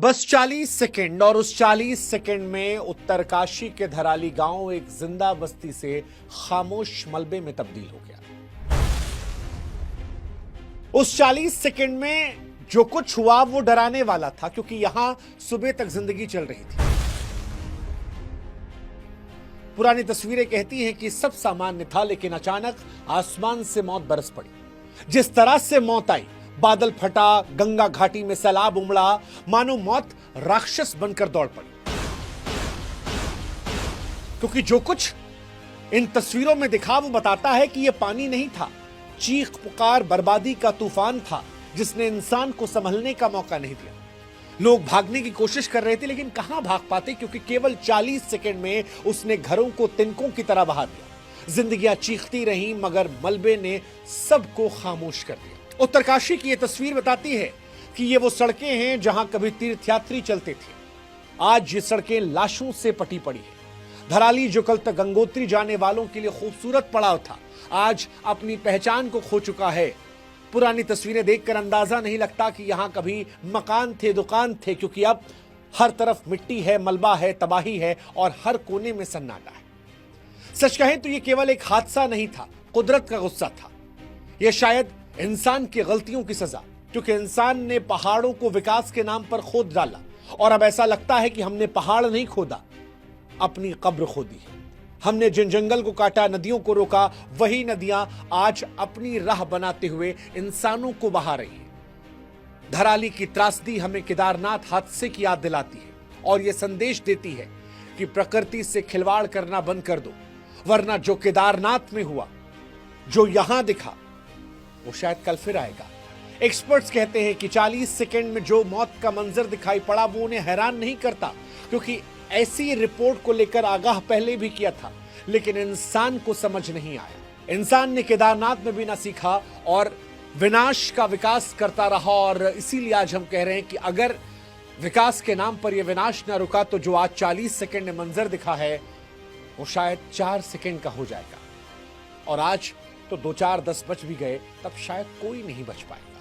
बस 40 सेकंड और उस 40 सेकंड में उत्तरकाशी के धराली गांव एक जिंदा बस्ती से खामोश मलबे में तब्दील हो गया। उस 40 सेकंड में जो कुछ हुआ वो डराने वाला था, क्योंकि यहां सुबह तक जिंदगी चल रही थी। पुरानी तस्वीरें कहती हैं कि सब सामान्य था, लेकिन अचानक आसमान से मौत बरस पड़ी। जिस तरह से मौत आई, बादल फटा, गंगा घाटी में सैलाब उमड़ा, मानो मौत राक्षस बनकर दौड़ पड़ी। क्योंकि जो कुछ इन तस्वीरों में दिखा वो बताता है कि यह पानी नहीं था, चीख पुकार बर्बादी का तूफान था, जिसने इंसान को संभलने का मौका नहीं दिया। लोग भागने की कोशिश कर रहे थे, लेकिन कहां भाग पाते, क्योंकि केवल 40 सेकंड में उसने घरों को तिनकों की तरह बहा दिया। जिंदगियां चीखती रहीं, मगर मलबे ने सबको खामोश कर दिया। उत्तरकाशी की यह तस्वीर बताती है कि ये वो सड़कें हैं जहां कभी तीर्थयात्री चलते थे। आज ये सड़कें लाशों से पटी पड़ी है। धराली, जो कल तक गंगोत्री जाने वालों के लिए खूबसूरत पड़ाव था, आज अपनी पहचान को खो चुका है। पुरानी तस्वीरें देखकर अंदाजा नहीं लगता कि यहां कभी मकान थे, दुकान थे, क्योंकि अब हर तरफ मिट्टी है, मलबा है, तबाही है और हर कोने में सन्नाटा है। सच कहें तो यह केवल एक हादसा नहीं था, कुदरत का गुस्सा था। यह शायद इंसान की गलतियों की सजा, क्योंकि इंसान ने पहाड़ों को विकास के नाम पर खोद डाला और अब ऐसा लगता है कि हमने पहाड़ नहीं खोदा, अपनी कब्र खोदी है। हमने जिन जंगल को काटा, नदियों को रोका, वही नदियां आज अपनी राह बनाते हुए इंसानों को बहा रही हैं। धराली की त्रासदी हमें केदारनाथ हादसे की याद दिलाती है और यह संदेश देती है कि प्रकृति से खिलवाड़ करना बंद कर दो, वरना जो केदारनाथ में हुआ, जो यहां दिखा, वो शायद कल फिर आएगा। एक्सपर्ट्स कहते हैं कि 40 सेकंड में जो मौत का मंजर दिखाई पड़ा वो उन्हें हैरान नहीं करता, क्योंकि ऐसी रिपोर्ट को लेकर आगाह पहले भी किया था, लेकिन इंसान को समझ नहीं आया। इंसान ने केदारनाथ में भी ना सीखा और विनाश का विकास करता रहा। और इसीलिए आज हम कह रहे हैं कि अगर विकास के नाम पर यह विनाश ना रुका तो जो आज 40 सेकंड में मंजर दिखा है वो शायद 4 सेकंड का हो जाएगा। और आज तो 2, 4, 10 बच भी गए, तब शायद कोई नहीं बच पाएगा।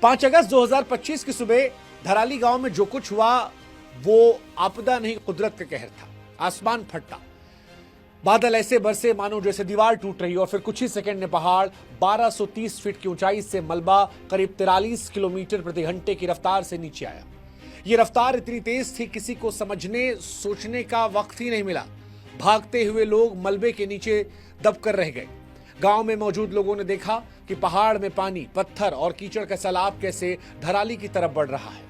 5 अगस्त 2025 की सुबह धराली गांव में जो कुछ हुआ वो आपदा नहीं, कुदरत का कहर था। आसमान फटा, बादल ऐसे बरसे मानो जैसे दीवार टूट रही, और फिर कुछ ही सेकंड में पहाड़ 1230 फीट की ऊंचाई से मलबा करीब 43 किलोमीटर प्रति घंटे की रफ्तार से नीचे आया। यह रफ्तार इतनी तेज थी, किसी को समझने सोचने का वक्त ही नहीं मिला। भागते हुए लोग मलबे के नीचे दबकर रह गए। गांव में मौजूद लोगों ने देखा कि पहाड़ में पानी, पत्थर और कीचड़ का सैलाब कैसे धराली की तरफ बढ़ रहा है।